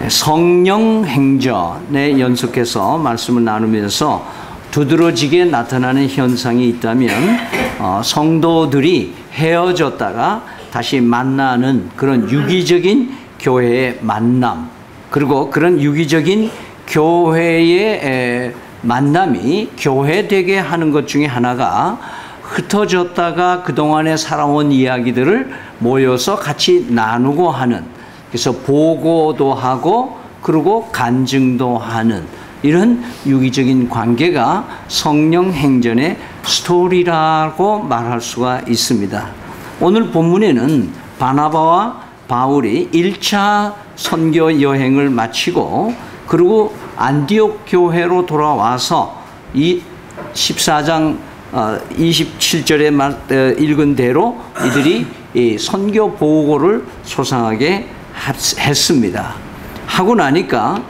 성령 행전에 연속해서 말씀을 나누면서 두드러지게 나타나는 현상이 있다면 성도들이 헤어졌다가 다시 만나는 그런 유기적인 교회의 만남, 그리고 그런 유기적인 교회의 만남이 교회되게 하는 것 중에 하나가 흩어졌다가 그동안에 살아온 이야기들을 모여서 같이 나누고 하는, 그래서 보고도 하고 그리고 간증도 하는 이런 유기적인 관계가 성령 행전의 스토리라고 말할 수가 있습니다. 오늘 본문에는 바나바와 바울이 1차 선교 여행을 마치고 그리고 안디옥 교회로 돌아와서 이 14장 27절에 읽은 대로 이들이 이 선교 보고를 소상하게 했습니다. 하고 나니까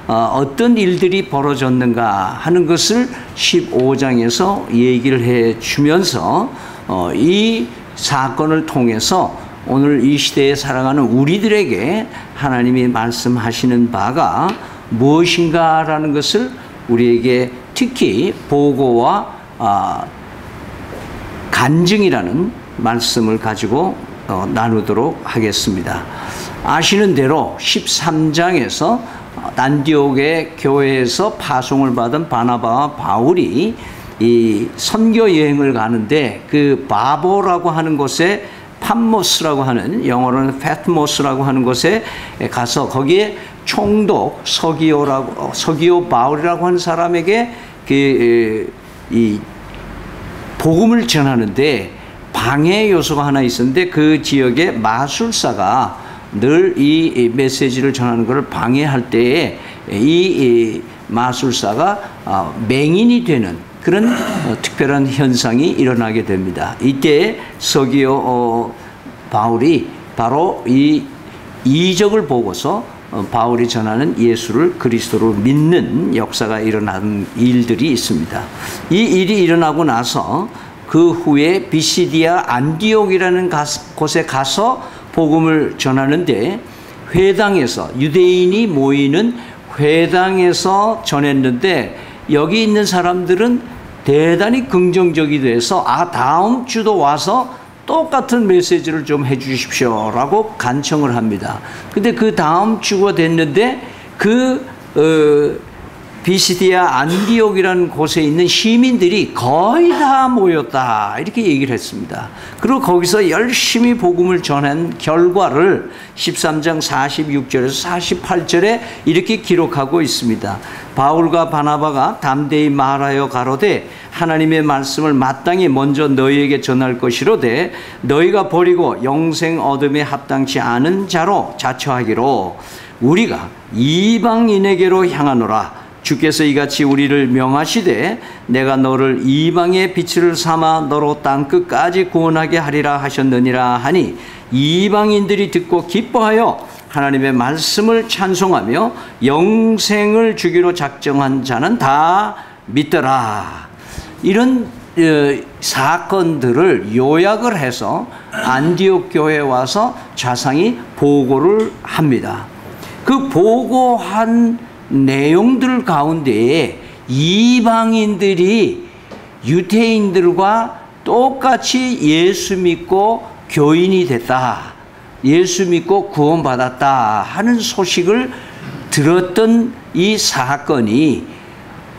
어떤 일들이 벌어졌는가 하는 것을 15장에서 얘기를 해 주면서 이 사건을 통해서 오늘 이 시대에 살아가는 우리들에게 하나님이 말씀하시는 바가 무엇인가라는 것을 우리에게 특히 보고와 간증이라는 말씀을 가지고 나누도록 하겠습니다. 아시는 대로 13장에서 안디옥의 교회에서 파송을 받은 바나바와 바울이 이 선교 여행을 가는데 그 바보라고 하는 곳에 팜모스라고 하는, 영어로는 패트모스라고 하는 곳에 가서 거기에 총독 서기오 바울이라고 하는 사람에게 이 복음을 전하는데 방해 요소가 하나 있었는데 그 지역에 마술사가 늘 이 메시지를 전하는 것을 방해할 때에 이 마술사가 맹인이 되는 그런 특별한 현상이 일어나게 됩니다. 이때 서기오 바울이 바로 이 이적을 보고서 바울이 전하는 예수를 그리스도로 믿는 역사가 일어나는 일들이 있습니다. 이 일이 일어나고 나서 그 후에 비시디아 안디옥이라는 곳에 가서 복음을 전하는데 회당에서, 유대인이 모이는 회당에서 전했는데 여기 있는 사람들은 대단히 긍정적이 돼서 다음 주도 와서 똑같은 메시지를 좀 해 주십시오 라고 간청을 합니다. 근데 그 다음 주가 됐는데 비시디아 안디옥이라는 곳에 있는 시민들이 거의 다 모였다 이렇게 얘기를 했습니다. 그리고 거기서 열심히 복음을 전한 결과를 13장 46절에서 48절에 이렇게 기록하고 있습니다. 바울과 바나바가 담대히 말하여 가로되 하나님의 말씀을 마땅히 먼저 너희에게 전할 것이로되 너희가 버리고 영생 얻음에 합당치 않은 자로 자처하기로 우리가 이방인에게로 향하노라. 주께서 이같이 우리를 명하시되 내가 너를 이방의 빛을 삼아 너로 땅끝까지 구원하게 하리라 하셨느니라 하니 이방인들이 듣고 기뻐하여 하나님의 말씀을 찬송하며 영생을 주기로 작정한 자는 다 믿더라. 이런 사건들을 요약을 해서 안디옥 교회에 와서 자상히 보고를 합니다. 그 보고한 내용들 가운데에 이방인들이 유대인들과 똑같이 예수 믿고 교인이 됐다, 예수 믿고 구원받았다 하는 소식을 들었던 이 사건이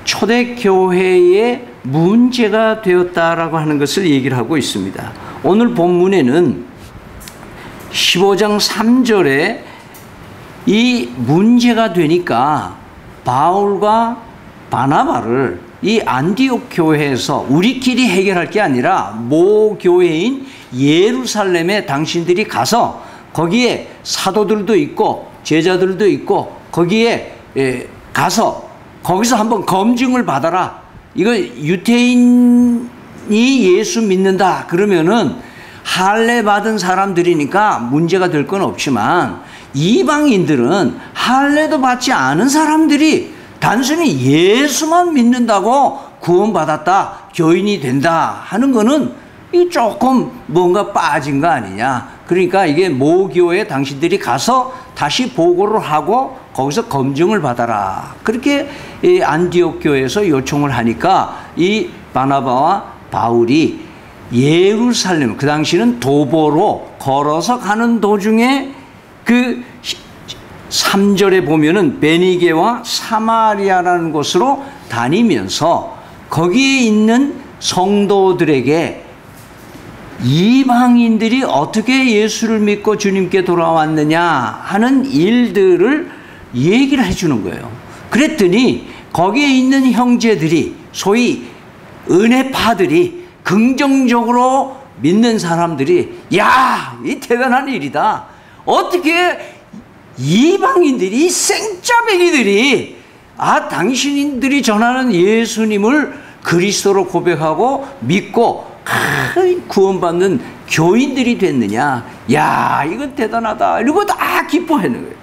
초대교회의 문제가 되었다라고 하는 것을 얘기를 하고 있습니다. 오늘 본문에는 15장 3절에 이 문제가 되니까 바울과 바나바를 이 안디옥 교회에서 우리끼리 해결할 게 아니라 모 교회인 예루살렘에 당신들이 가서 거기에 사도들도 있고 제자들도 있고 거기에 가서 거기서 한번 검증을 받아라. 이거 유대인이 예수 믿는다 그러면은 할례 받은 사람들이니까 문제가 될 건 없지만 이방인들은 할례도 받지 않은 사람들이 단순히 예수만 믿는다고 구원받았다, 교인이 된다 하는 거는 이 조금 뭔가 빠진 거 아니냐. 그러니까 이게 모교에 당신들이 가서 다시 보고를 하고 거기서 검증을 받아라. 그렇게 이 안디옥 교회에서 요청을 하니까 이 바나바와 바울이 예루살렘, 그 당시는 도보로 걸어서 가는 도중에 그 3절에 보면은 베니게와 사마리아라는 곳으로 다니면서 거기에 있는 성도들에게 이방인들이 어떻게 예수를 믿고 주님께 돌아왔느냐 하는 일들을 얘기를 해주는 거예요. 그랬더니 거기에 있는 형제들이, 소위 은혜파들이, 긍정적으로 믿는 사람들이, 야, 이 대단한 일이다. 어떻게 이방인들이, 생짜배기들이 당신들이 전하는 예수님을 그리스도로 고백하고 믿고 구원받는 교인들이 됐느냐. 야, 이건 대단하다. 이러고 다 기뻐하는 거예요.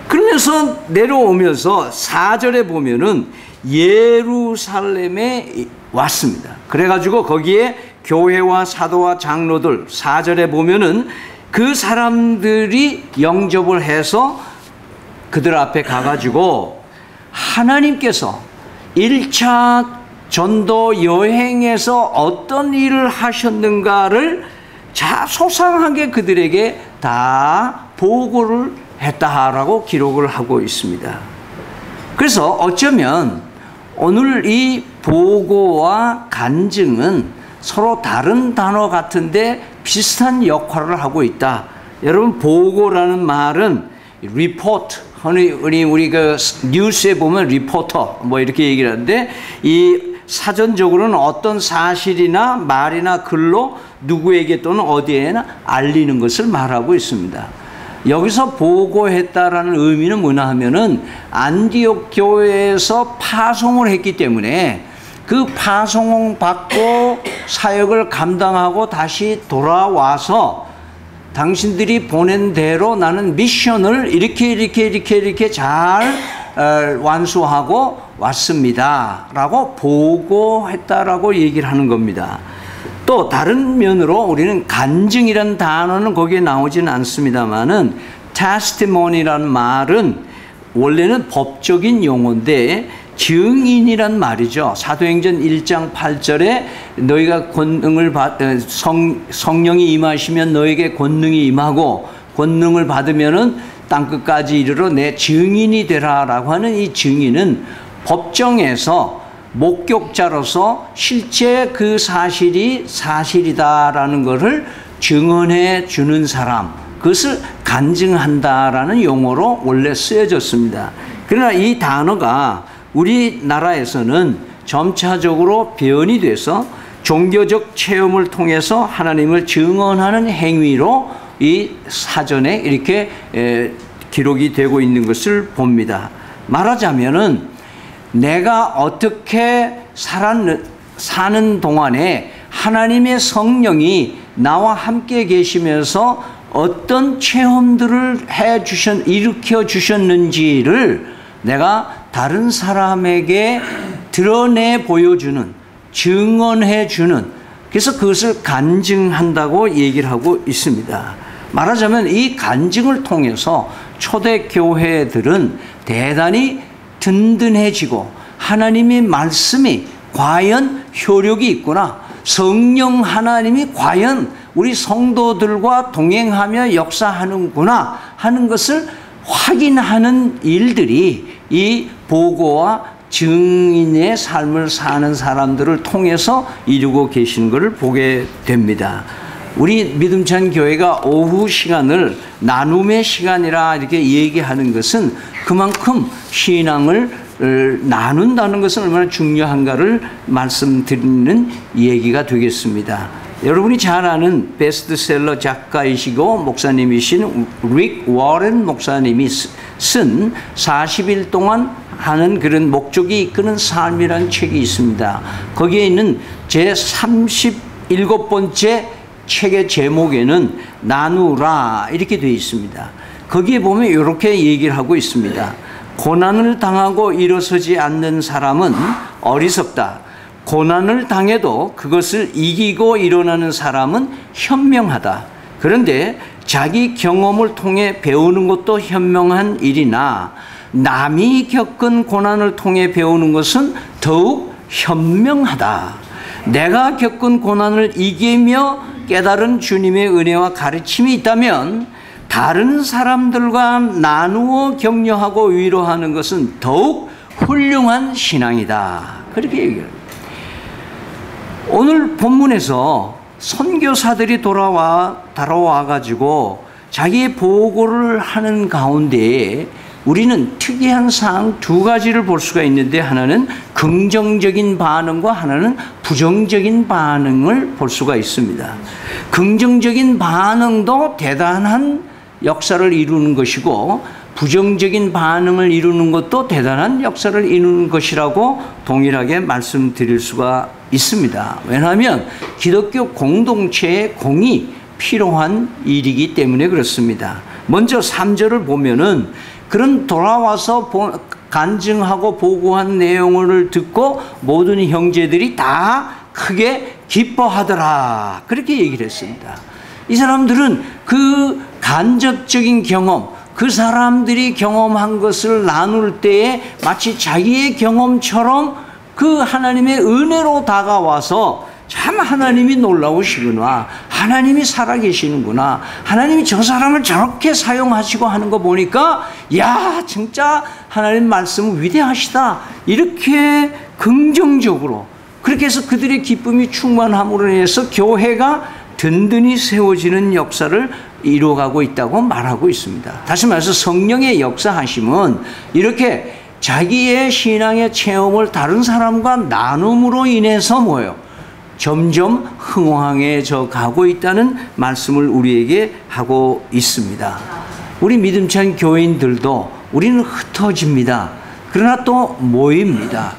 그러면서 내려오면서 4절에 보면은 예루살렘에 왔습니다. 그래가지고 거기에 교회와 사도와 장로들, 4절에 보면은 그 사람들이 영접을 해서 그들 앞에 가가지고 하나님께서 1차 전도 여행에서 어떤 일을 하셨는가를 소상하게 그들에게 다 보고를 했다라고 기록을 하고 있습니다. 그래서 어쩌면 오늘 이 보고와 간증은 서로 다른 단어 같은데 비슷한 역할을 하고 있다. 여러분, 보고라는 말은 리포트, 우리 그 뉴스에 보면 리포터 뭐 이렇게 얘기를 하는데, 이 사전적으로는 어떤 사실이나 말이나 글로 누구에게 또는 어디에나 알리는 것을 말하고 있습니다. 여기서 보고했다라는 의미는 뭐냐 하면은 안디옥 교회에서 파송을 했기 때문에 그 파송 받고 사역을 감당하고 다시 돌아와서 당신들이 보낸 대로 나는 미션을 이렇게 잘 완수하고 왔습니다 라고 보고했다라고 얘기를 하는 겁니다. 또 다른 면으로 우리는 간증이라는 단어는 거기에 나오지는 않습니다만은 testimony라는 말은 원래는 법적인 용어인데 증인이란 말이죠. 사도행전 1장 8절에 너희가 권능을 성령이 임하시면 너에게 권능이 임하고 권능을 받으면은 땅끝까지 이르러 내 증인이 되라라고 하는 이 증인은 법정에서 목격자로서 실제 그 사실이 사실이다라는 것을 증언해 주는 사람, 그것을 간증한다라는 용어로 원래 쓰여졌습니다. 그러나 이 단어가 우리나라에서는 점차적으로 변이 돼서 종교적 체험을 통해서 하나님을 증언하는 행위로 이 사전에 이렇게 기록이 되고 있는 것을 봅니다. 말하자면은 내가 어떻게 사는 동안에 하나님의 성령이 나와 함께 계시면서 어떤 체험들을 일으켜 주셨는지를 내가 다른 사람에게 드러내 보여주는, 증언해 주는, 그래서 그것을 간증한다고 얘기를 하고 있습니다. 말하자면 이 간증을 통해서 초대교회들은 대단히 든든해지고 하나님의 말씀이 과연 효력이 있구나, 성령 하나님이 과연 우리 성도들과 동행하며 역사하는구나 하는 것을 확인하는 일들이 이 보고와 증인의 삶을 사는 사람들을 통해서 이루고 계시는 것을 보게 됩니다. 우리 믿음찬 교회가 오후 시간을 나눔의 시간이라 이렇게 얘기하는 것은 그만큼 신앙을 나눈다는 것은 얼마나 중요한가를 말씀드리는 얘기가 되겠습니다. 여러분이 잘 아는 베스트셀러 작가이시고 목사님이신 릭 워렌 목사님이 쓴 40일 동안 하는 그런 목적이 이끄는 삶이라는 책이 있습니다. 거기에 있는 제 37번째 책의 제목에는 나누라 이렇게 되어 있습니다. 거기에 보면 이렇게 얘기를 하고 있습니다. 고난을 당하고 일어서지 않는 사람은 어리석다. 고난을 당해도 그것을 이기고 일어나는 사람은 현명하다. 그런데 자기 경험을 통해 배우는 것도 현명한 일이나 남이 겪은 고난을 통해 배우는 것은 더욱 현명하다. 내가 겪은 고난을 이기며 깨달은 주님의 은혜와 가르침이 있다면 다른 사람들과 나누어 격려하고 위로하는 것은 더욱 훌륭한 신앙이다. 그렇게 얘기합니다. 오늘 본문에서 선교사들이 돌아와가지고 자기의 보고를 하는 가운데 우리는 특이한 사항 두 가지를 볼 수가 있는데, 하나는 긍정적인 반응과 하나는 부정적인 반응을 볼 수가 있습니다. 긍정적인 반응도 대단한 역사를 이루는 것이고 부정적인 반응을 이루는 것도 대단한 역사를 이루는 것이라고 동일하게 말씀드릴 수가 있습니다. 왜냐하면 기독교 공동체의 공이 필요한 일이기 때문에 그렇습니다. 먼저 3절을 보면은 그런 돌아와서 간증하고 보고한 내용을 듣고 모든 형제들이 다 크게 기뻐하더라. 그렇게 얘기를 했습니다. 이 사람들은 그 간접적인 경험, 그 사람들이 경험한 것을 나눌 때에 마치 자기의 경험처럼 그 하나님의 은혜로 다가와서 참 하나님이 놀라우시구나, 하나님이 살아계시는구나, 하나님이 저 사람을 저렇게 사용하시고 하는 거 보니까 야 진짜 하나님 말씀은 위대하시다, 이렇게 긍정적으로 그렇게 해서 그들의 기쁨이 충만함으로 인해서 교회가 든든히 세워지는 역사를 이루어가고 있다고 말하고 있습니다. 다시 말해서 성령의 역사하심은 이렇게 자기의 신앙의 체험을 다른 사람과 나눔으로 인해서 뭐예요? 점점 흥황해져 가고 있다는 말씀을 우리에게 하고 있습니다. 우리 믿음찬 교인들도 우리는 흩어집니다. 그러나 또 모입니다.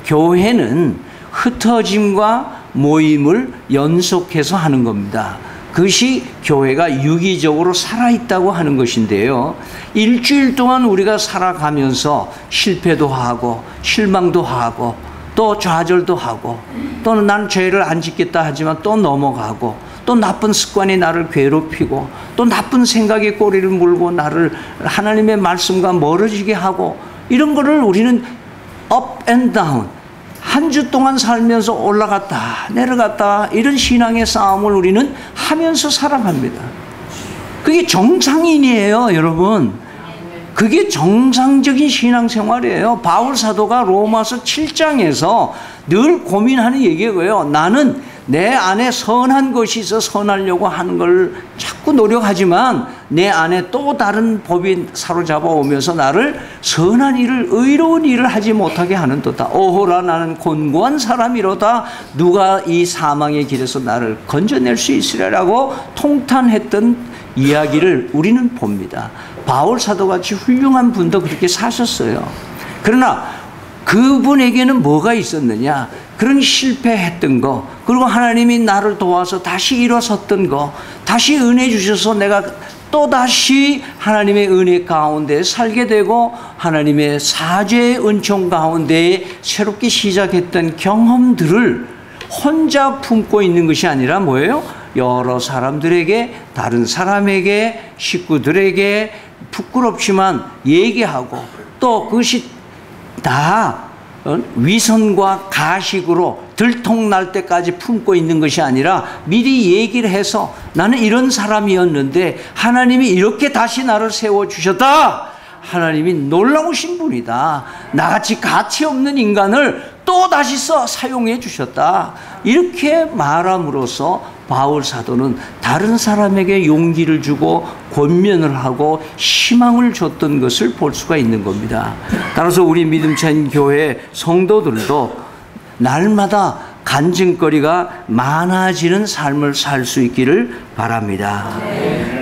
교회는 흩어짐과 모임을 연속해서 하는 겁니다. 그것이 교회가 유기적으로 살아있다고 하는 것인데요. 일주일 동안 우리가 살아가면서 실패도 하고 실망도 하고 또 좌절도 하고 또는 난 죄를 안 짓겠다 하지만 또 넘어가고 또 나쁜 습관이 나를 괴롭히고 또 나쁜 생각에 꼬리를 물고 나를 하나님의 말씀과 멀어지게 하고, 이런 거를 우리는 up and down, 한 주 동안 살면서 올라갔다 내려갔다 이런 신앙의 싸움을 우리는 하면서 살아갑니다. 그게 정상인이에요, 여러분. 그게 정상적인 신앙생활이에요. 바울 사도가 로마서 7장에서 늘 고민하는 얘기고요. 나는 내 안에 선한 것이 있어 선하려고 하는 걸 자꾸 노력하지만 내 안에 또 다른 법이 사로잡아 오면서 나를 선한 일을, 의로운 일을 하지 못하게 하는도다. 오호라, 나는 곤고한 사람이로다. 누가 이 사망의 길에서 나를 건져낼 수 있으리라고 통탄했던 이야기를 우리는 봅니다. 바울 사도같이 훌륭한 분도 그렇게 사셨어요. 그러나 그분에게는 뭐가 있었느냐? 그런 실패했던 거, 그리고 하나님이 나를 도와서 다시 일어섰던 거, 다시 은혜 주셔서 내가 또다시 하나님의 은혜 가운데 살게 되고 하나님의 사죄의 은총 가운데 새롭게 시작했던 경험들을 혼자 품고 있는 것이 아니라 뭐예요? 여러 사람들에게, 다른 사람에게, 식구들에게 부끄럽지만 얘기하고, 또 그것이 다 위선과 가식으로 들통날 때까지 품고 있는 것이 아니라 미리 얘기를 해서 나는 이런 사람이었는데 하나님이 이렇게 다시 나를 세워주셨다. 하나님이 놀라우신 분이다. 나같이 가치 없는 인간을 또 다시 사용해 주셨다. 이렇게 말함으로써 바울 사도는 다른 사람에게 용기를 주고 권면을 하고 희망을 줬던 것을 볼 수가 있는 겁니다. 따라서 우리 믿음찬 교회 성도들도 날마다 간증거리가 많아지는 삶을 살 수 있기를 바랍니다.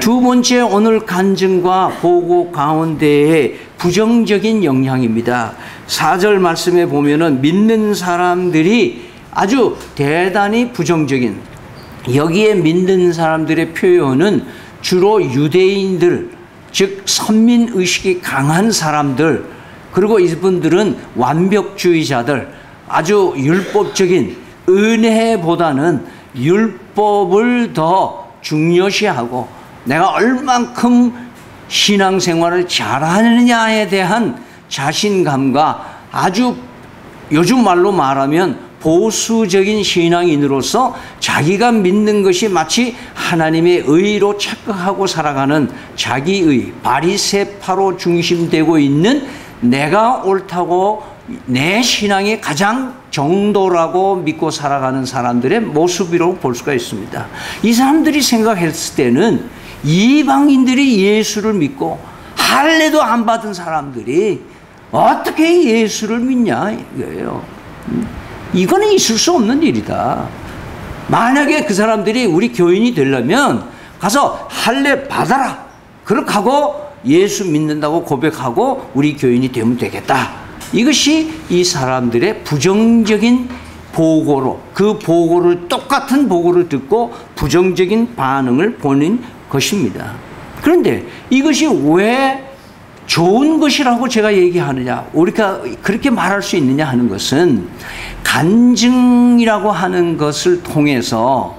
두 번째, 오늘 간증과 보고 가운데의 부정적인 영향입니다. 4절 말씀에 보면은 믿는 사람들이 아주 대단히 부정적인, 여기에 믿는 사람들의 표현은 주로 유대인들, 즉 선민의식이 강한 사람들, 그리고 이분들은 완벽주의자들, 아주 율법적인, 은혜보다는 율법을 더 중요시하고 내가 얼만큼 신앙생활을 잘하느냐에 대한 자신감과 아주 요즘 말로 말하면 보수적인 신앙인으로서 자기가 믿는 것이 마치 하나님의 의로 착각하고 살아가는 자기의 바리새파로 중심되고 있는 내가 옳다고 내 신앙이 가장 정도라고 믿고 살아가는 사람들의 모습이라고 볼 수가 있습니다. 이 사람들이 생각했을 때는 이방인들이 예수를 믿고 할례도 안 받은 사람들이 어떻게 예수를 믿냐 이거예요. 이거는 있을 수 없는 일이다. 만약에 그 사람들이 우리 교인이 되려면 가서 할례 받아라. 그렇게 하고 예수 믿는다고 고백하고 우리 교인이 되면 되겠다. 이것이 이 사람들의 부정적인 보고로, 그 보고를, 똑같은 보고를 듣고 부정적인 반응을 보는 것입니다. 그런데 이것이 왜 좋은 것이라고 제가 얘기하느냐, 우리가 그렇게 말할 수 있느냐 하는 것은 간증이라고 하는 것을 통해서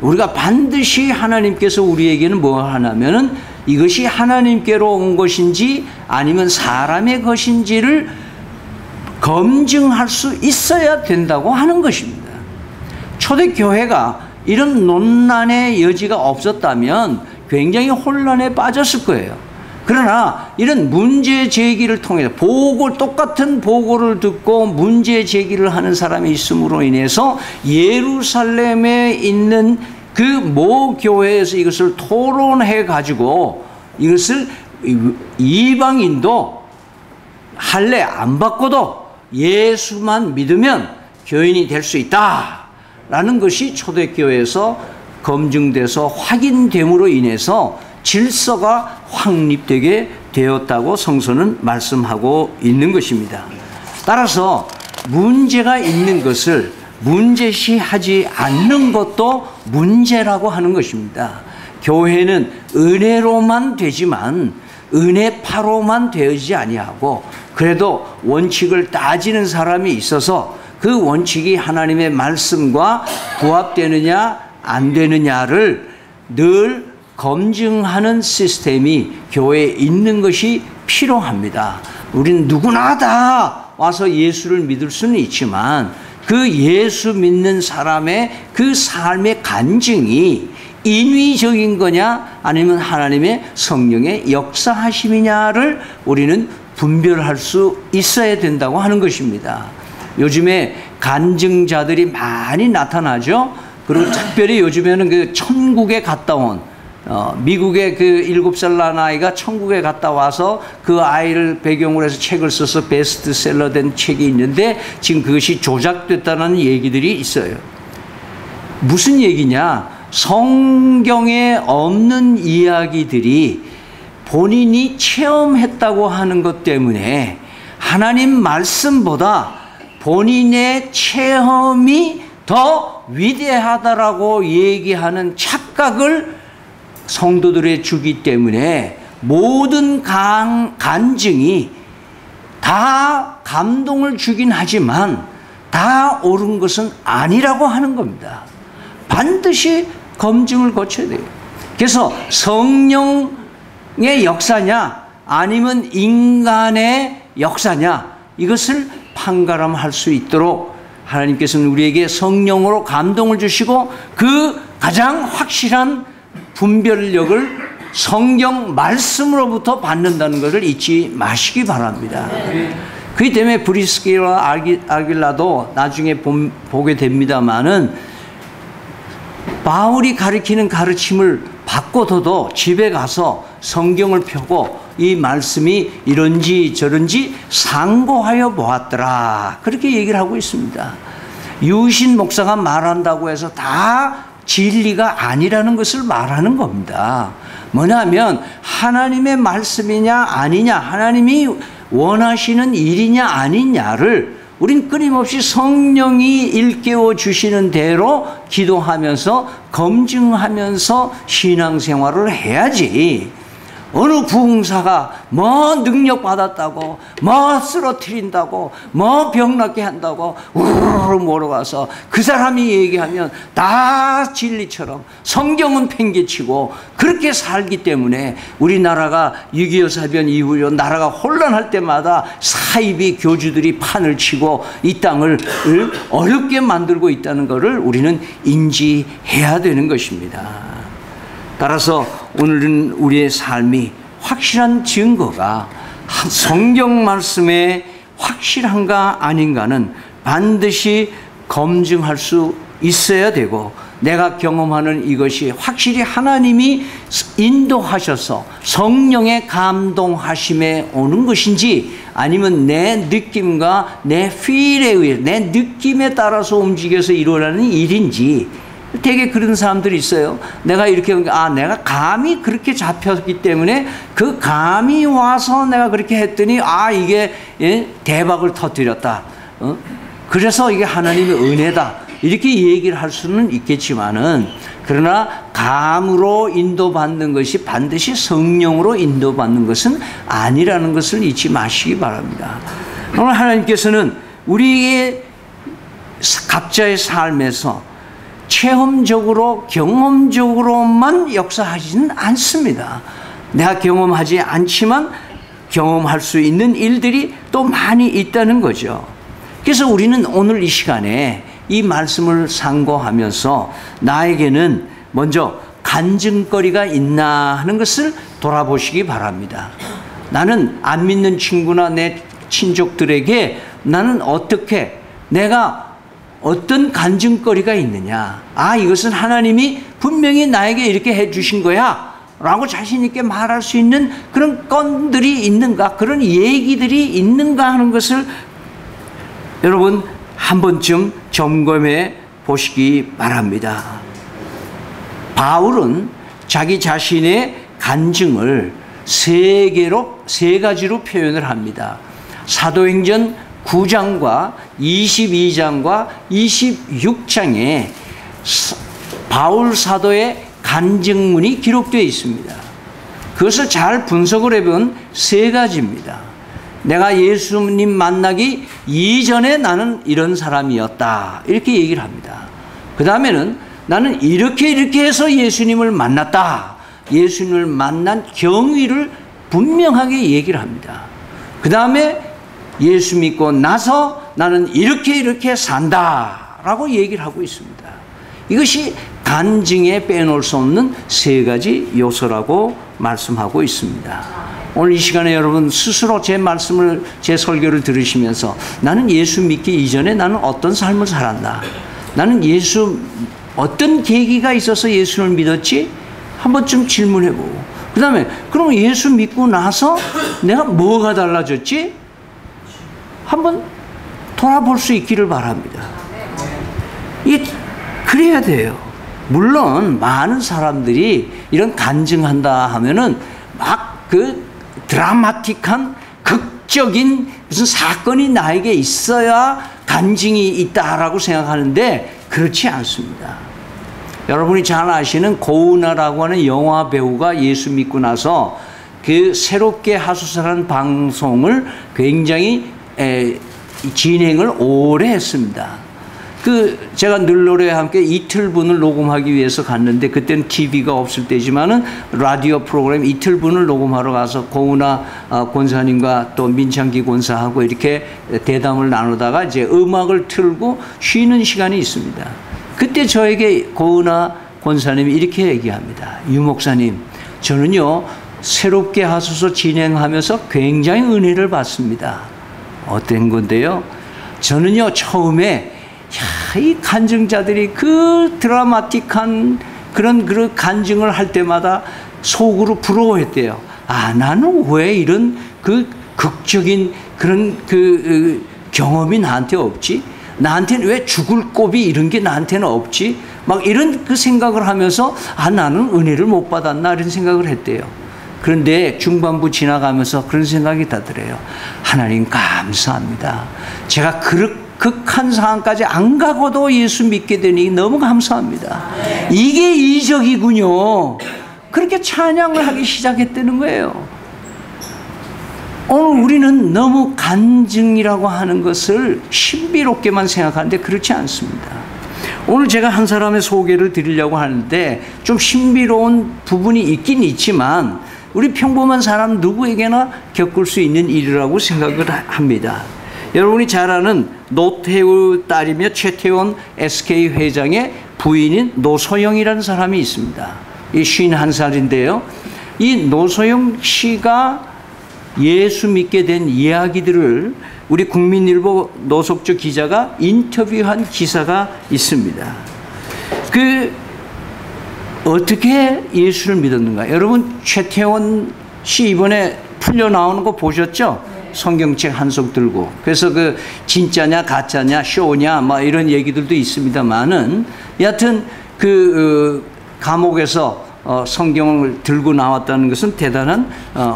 우리가 반드시 하나님께서 우리에게는 뭐 하냐면은 이것이 하나님께로 온 것인지 아니면 사람의 것인지를 검증할 수 있어야 된다고 하는 것입니다. 초대교회가 이런 논란의 여지가 없었다면 굉장히 혼란에 빠졌을 거예요. 그러나 이런 문제 제기를 통해서 똑같은 보고를 듣고 문제 제기를 하는 사람이 있음으로 인해서 예루살렘에 있는 그 모 교회에서 이것을 토론해 가지고 이것을 이방인도 할례 안 받고도 예수만 믿으면 교인이 될 수 있다라는 것이 초대교회에서 검증돼서 확인됨으로 인해서 질서가 확립되게 되었다고 성서는 말씀하고 있는 것입니다. 따라서 문제가 있는 것을 문제시하지 않는 것도 문제라고 하는 것입니다. 교회는 은혜로만 되지만 은혜파로만 되지 아니하고 그래도 원칙을 따지는 사람이 있어서 그 원칙이 하나님의 말씀과 부합되느냐 안 되느냐를 늘 검증하는 시스템이 교회에 있는 것이 필요합니다. 우리는 누구나 다 와서 예수를 믿을 수는 있지만 그 예수 믿는 사람의 그 삶의 간증이 인위적인 거냐 아니면 하나님의 성령의 역사하심이냐를 우리는 분별할 수 있어야 된다고 하는 것입니다. 요즘에 간증자들이 많이 나타나죠. 그리고 특별히 요즘에는 그 천국에 갔다 온 미국의 그 7살 난 아이가 천국에 갔다 와서 그 아이를 배경으로 해서 책을 써서 베스트셀러 된 책이 있는데 지금 그것이 조작됐다는 얘기들이 있어요. 무슨 얘기냐? 성경에 없는 이야기들이 본인이 체험했다고 하는 것 때문에 하나님 말씀보다 본인의 체험이 더 위대하다라고 얘기하는 착각을 성도들에 주기 때문에 모든 간증이 다 감동을 주긴 하지만 다 옳은 것은 아니라고 하는 겁니다. 반드시 검증을 거쳐야 돼요. 그래서 성령의 역사냐 아니면 인간의 역사냐 이것을 판가름할 수 있도록 하나님께서는 우리에게 성령으로 감동을 주시고 그 가장 확실한 분별력을 성경 말씀으로부터 받는다는 것을 잊지 마시기 바랍니다. 그렇기 때문에 브리스기와 아길라도 나중에 보게 됩니다마는 바울이 가르치는 가르침을 바꿔둬도 집에 가서 성경을 펴고 이 말씀이 이런지 저런지 상고하여 보았더라 그렇게 얘기를 하고 있습니다. 유신 목사가 말한다고 해서 다 진리가 아니라는 것을 말하는 겁니다. 뭐냐면 하나님의 말씀이냐 아니냐 하나님이 원하시는 일이냐 아니냐를 우린 끊임없이 성령이 일깨워 주시는 대로 기도하면서 검증하면서 신앙생활을 해야지 어느 부흥사가 뭐 능력 받았다고, 뭐 쓰러뜨린다고, 뭐 병낫게 한다고 우르르 몰아가서 그 사람이 얘기하면 다 진리처럼 성경은 팽개치고 그렇게 살기 때문에 우리나라가 6.25 사변 이후로 나라가 혼란할 때마다 사이비 교주들이 판을 치고 이 땅을 어렵게 만들고 있다는 것을 우리는 인지해야 되는 것입니다. 따라서 오늘은 우리의 삶이 확실한 증거가 성경 말씀에 확실한가 아닌가는 반드시 검증할 수 있어야 되고, 내가 경험하는 이것이 확실히 하나님이 인도하셔서 성령의 감동하심에 오는 것인지, 아니면 내 느낌과 내 필에 의해, 내 느낌에 따라서 움직여서 일어나는 일인지. 되게 그런 사람들이 있어요. 내가 이렇게, 내가 감이 그렇게 잡혔기 때문에 그 감이 와서 내가 그렇게 했더니 이게 대박을 터뜨렸다. 그래서 이게 하나님의 은혜다. 이렇게 얘기를 할 수는 있겠지만은, 그러나 감으로 인도받는 것이 반드시 성령으로 인도받는 것은 아니라는 것을 잊지 마시기 바랍니다. 오늘 하나님께서는 우리의 각자의 삶에서 체험적으로 경험적으로만 역사하지는 않습니다. 내가 경험하지 않지만 경험할 수 있는 일들이 또 많이 있다는 거죠. 그래서 우리는 오늘 이 시간에 이 말씀을 상고하면서 나에게는 먼저 간증거리가 있나 하는 것을 돌아보시기 바랍니다. 나는 안 믿는 친구나 내 친족들에게 나는 어떻게, 내가 어떤 간증거리가 있느냐. 이것은 하나님이 분명히 나에게 이렇게 해주신 거야 라고 자신 있게 말할 수 있는 그런 건들이 있는가, 그런 얘기들이 있는가 하는 것을 여러분 한 번쯤 점검해 보시기 바랍니다. 바울은 자기 자신의 간증을 세 가지로 표현을 합니다. 사도행전 9장과 22장과 26장에 바울 사도의 간증문이 기록되어 있습니다. 그것을 잘 분석을 해보면 세 가지입니다. 내가 예수님 만나기 이전에 나는 이런 사람이었다, 이렇게 얘기를 합니다. 그 다음에는 나는 이렇게 해서 예수님을 만났다, 예수님을 만난 경위를 분명하게 얘기를 합니다. 그 다음에 예수 믿고 나서 나는 이렇게 산다 라고 얘기를 하고 있습니다. 이것이 간증에 빼놓을 수 없는 세 가지 요소라고 말씀하고 있습니다. 오늘 이 시간에 여러분 스스로 제 말씀을, 제 설교를 들으시면서 나는 예수 믿기 이전에 나는 어떤 삶을 살았나, 나는 어떤 계기가 있어서 예수를 믿었지, 한 번쯤 질문해보고, 그 다음에 그럼 예수 믿고 나서 내가 뭐가 달라졌지, 한번 돌아볼 수 있기를 바랍니다. 그래야 돼요. 물론 많은 사람들이 이런 간증한다 하면은 막 그 드라마틱한 극적인 무슨 사건이 나에게 있어야 간증이 있다라고 생각하는데 그렇지 않습니다. 여러분이 잘 아시는 고은아라고 하는 영화 배우가 예수 믿고 나서 그 새롭게 하소서라는 방송을 굉장히 진행을 오래 했습니다. 제가 늘 노래와 함께 이틀분을 녹음하기 위해서 갔는데, 그때는 TV가 없을 때지만은 라디오 프로그램 이틀분을 녹음하러 가서 고은아 권사님과 또 민창기 권사하고 이렇게 대담을 나누다가 이제 음악을 틀고 쉬는 시간이 있습니다. 그때 저에게 고은아 권사님이 이렇게 얘기합니다. 유 목사님, 저는요 새롭게 하소서 진행하면서 굉장히 은혜를 받습니다. 어떤 건데요? 저는요 처음에 이 간증자들이 그 드라마틱한 그런 간증을 할 때마다 속으로 부러워했대요. 나는 왜 이런 그 극적인 그런 경험이 나한테 없지? 나한테는 왜 죽을 곱이 이런 게 나한테는 없지? 막 이런 그 생각을 하면서 나는 은혜를 못 받았나 이런 생각을 했대요. 그런데 중반부 지나가면서 그런 생각이 나더래요. 하나님 감사합니다. 제가 극한 상황까지 안 가고도 예수 믿게 되니 너무 감사합니다. 이게 이적이군요. 그렇게 찬양을 하기 시작했다는 거예요. 오늘 우리는 너무 간증이라고 하는 것을 신비롭게만 생각하는데 그렇지 않습니다. 오늘 제가 한 사람의 소개를 드리려고 하는데 좀 신비로운 부분이 있긴 있지만 우리 평범한 사람 누구에게나 겪을 수 있는 일이라고 생각을 합니다. 여러분이 잘 아는 노태우 딸이며 최태원 SK 회장의 부인인 노소영이라는 사람이 있습니다. 이 51살인데요. 이 노소영 씨가 예수 믿게 된 이야기들을 우리 국민일보 노석주 기자가 인터뷰한 기사가 있습니다. 어떻게 예수를 믿었는가? 여러분 최태원 씨 이번에 풀려 나오는 거 보셨죠? 성경책 한 속 들고. 그래서 진짜냐 가짜냐 쇼냐 뭐 이런 얘기들도 있습니다만은 여하튼 감옥에서 성경을 들고 나왔다는 것은 대단한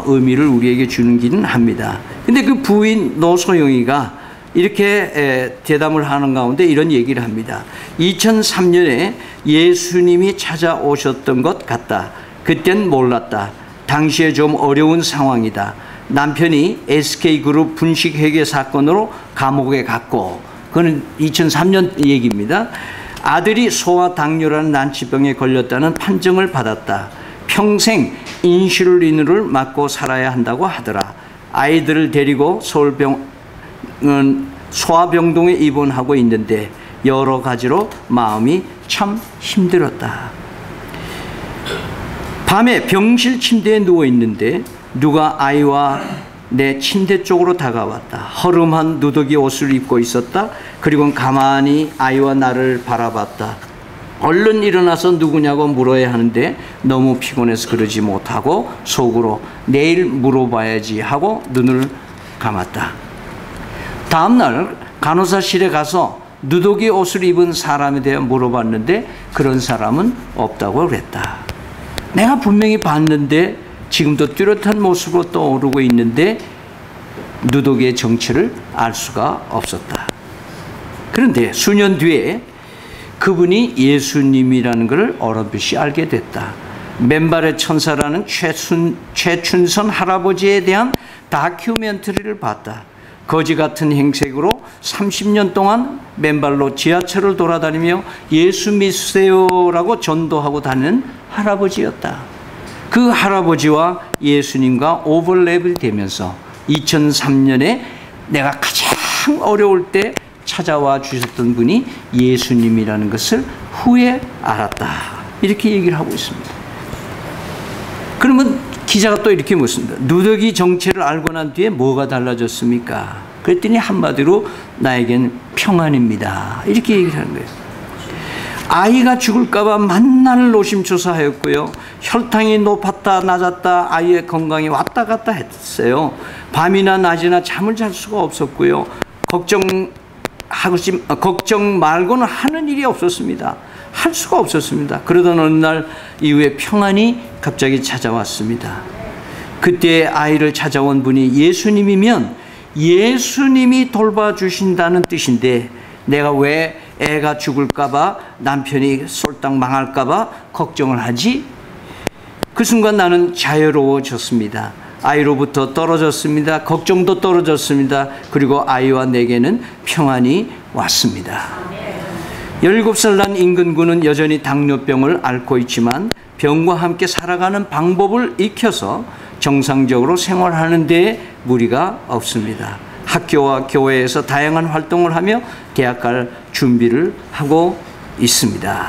의미를 우리에게 주는기는 합니다. 근데 그 부인 노소영이가 이렇게 대담을 하는 가운데 이런 얘기를 합니다. 2003년에 예수님이 찾아오셨던 것 같다. 그땐 몰랐다. 당시에 좀 어려운 상황이다. 남편이 SK그룹 분식회계 사건으로 감옥에 갔고, 그건 2003년 얘기입니다. 아들이 소아 당뇨라는 난치병에 걸렸다는 판정을 받았다. 평생 인슐린을 맞고 살아야 한다고 하더라. 아이들을 데리고 소아병동에 입원하고 있는데 여러 가지로 마음이 참 힘들었다. 밤에 병실 침대에 누워 있는데 누가 아이와 내 침대 쪽으로 다가왔다. 허름한 누더기 옷을 입고 있었다. 그리고 가만히 아이와 나를 바라봤다. 얼른 일어나서 누구냐고 물어야 하는데 너무 피곤해서 그러지 못하고 속으로 내일 물어봐야지 하고 눈을 감았다. 다음날 간호사실에 가서 누더기 옷을 입은 사람에 대해 물어봤는데 그런 사람은 없다고 그랬다. 내가 분명히 봤는데 지금도 뚜렷한 모습으로 떠오르고 있는데 누더기의 정체를 알 수가 없었다. 그런데 수년 뒤에 그분이 예수님이라는 것을 어렴풋이 알게 됐다. 맨발의 천사라는 최춘선 할아버지에 대한 다큐멘터리를 봤다. 거지 같은 행색으로 30년 동안 맨발로 지하철을 돌아다니며 예수 믿으세요라고 전도하고 다니는 할아버지였다. 그 할아버지와 예수님과 오버랩이 되면서 2003년에 내가 가장 어려울 때 찾아와 주셨던 분이 예수님이라는 것을 후에 알았다. 이렇게 얘기를 하고 있습니다. 그러면 기자가 또 이렇게 묻습니다. 누더기 정체를 알고 난 뒤에 뭐가 달라졌습니까? 그랬더니 한마디로 나에겐 평안입니다. 이렇게 얘기를 하는 거예요. 아이가 죽을까봐 만날 노심초사하였고요. 혈당이 높았다 낮았다 아이의 건강이 왔다 갔다 했어요. 밤이나 낮이나 잠을 잘 수가 없었고요. 걱정 말고는 하는 일이 없었습니다. 할 수가 없었습니다. 그러던 어느 날 이후에 평안이 갑자기 찾아왔습니다. 그때 아이를 찾아온 분이 예수님이면 예수님이 돌봐주신다는 뜻인데 내가 왜 애가 죽을까봐 남편이 쏠딱 망할까봐 걱정을 하지? 그 순간 나는 자유로워졌습니다. 아이로부터 떨어졌습니다. 걱정도 떨어졌습니다. 그리고 아이와 내게는 평안이 왔습니다. 17살 난 임근구는 여전히 당뇨병을 앓고 있지만 병과 함께 살아가는 방법을 익혀서 정상적으로 생활하는 데 무리가 없습니다. 학교와 교회에서 다양한 활동을 하며 대학 갈 준비를 하고 있습니다.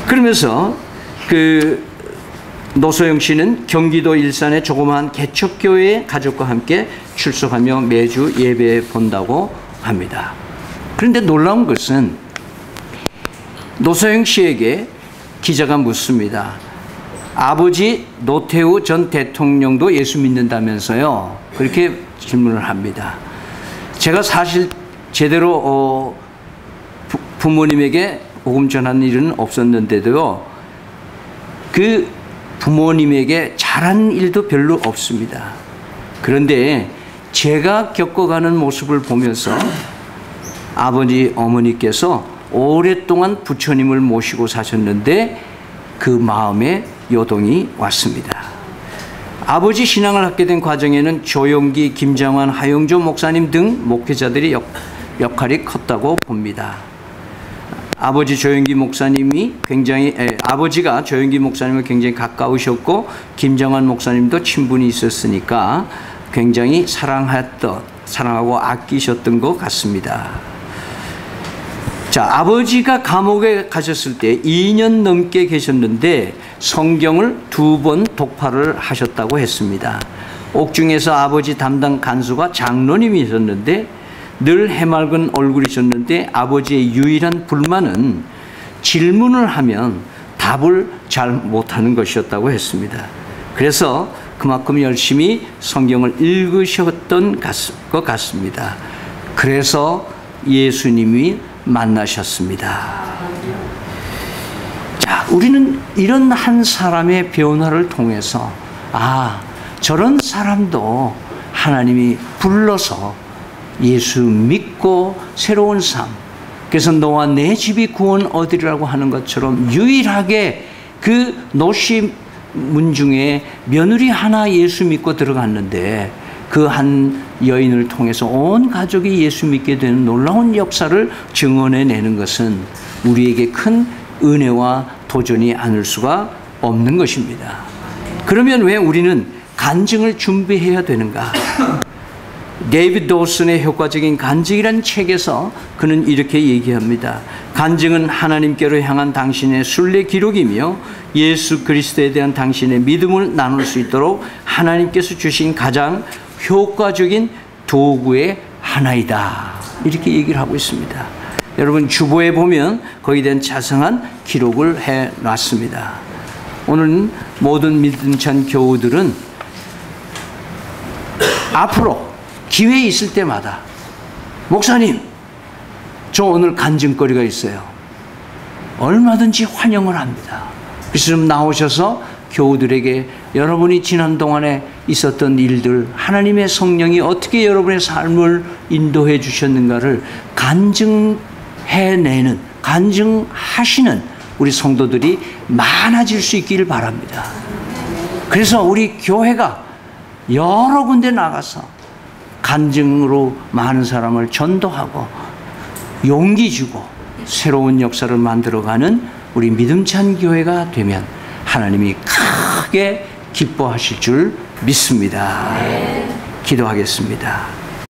그러면서 노소영 씨는 경기도 일산의 조그마한 개척교회에 가족과 함께 출석하며 매주 예배 본다고 합니다. 그런데 놀라운 것은 노소영 씨에게 기자가 묻습니다. 아버지 노태우 전 대통령도 예수 믿는다면서요? 그렇게 질문을 합니다. 제가 사실 제대로 부모님에게 복음 전하는 일은 없었는데도요. 그 부모님에게 잘한 일도 별로 없습니다. 그런데 제가 겪어가는 모습을 보면서 아버지 어머니께서 오랫동안 부처님을 모시고 사셨는데 그 마음에 요동이 왔습니다. 아버지 신앙을 갖게 된 과정에는 조용기, 김장환, 하용조 목사님 등 목회자들의 역할이 컸다고 봅니다. 아버지가 조용기 목사님을 굉장히 가까우셨고 김장환 목사님도 친분이 있었으니까 굉장히 사랑하고 아끼셨던 것 같습니다. 자, 아버지가 감옥에 가셨을 때 2년 넘게 계셨는데 성경을 2번 독파를 하셨다고 했습니다. 옥중에서 아버지 담당 간수가 장로님이셨는데 늘 해맑은 얼굴이셨는데 아버지의 유일한 불만은 질문을 하면 답을 잘 못하는 것이었다고 했습니다. 그래서 그만큼 열심히 성경을 읽으셨던 것 같습니다. 그래서 예수님이 만나셨습니다. 자, 우리는 이런 한 사람의 변화를 통해서 저런 사람도 하나님이 불러서 예수 믿고 새로운 삶, 그래서 너와 내 집이 구원 얻으리라고 하는 것처럼 유일하게 그 노시 문중에 며느리 하나 예수 믿고 들어갔는데 그 한 여인을 통해서 온 가족이 예수 믿게 되는 놀라운 역사를 증언해내는 것은 우리에게 큰 은혜와 도전이 아닐 수가 없는 것입니다. 그러면 왜 우리는 간증을 준비해야 되는가? 데이비드 도슨의 효과적인 간증이라는 책에서 그는 이렇게 얘기합니다. 간증은 하나님께로 향한 당신의 순례 기록이며 예수 그리스도에 대한 당신의 믿음을 나눌 수 있도록 하나님께서 주신 가장 효과적인 도구의 하나이다. 이렇게 얘기를 하고 있습니다. 여러분 주보에 보면 거기에 대한 자세한 기록을 해놨습니다. 오늘 모든 믿음찬 교우들은 앞으로 기회 있을 때마다 목사님, 저 오늘 간증거리가 있어요. 얼마든지 환영을 합니다. 그래서 좀 나오셔서 교우들에게 여러분이 지난 동안에 있었던 일들, 하나님의 성령이 어떻게 여러분의 삶을 인도해 주셨는가를 간증해내는, 간증하시는 우리 성도들이 많아질 수 있기를 바랍니다. 그래서 우리 교회가 여러 군데 나가서 간증으로 많은 사람을 전도하고 용기 주고 새로운 역사를 만들어가는 우리 믿음찬 교회가 되면 하나님이 크게 기뻐하실 줄 믿습니다. 기도하겠습니다.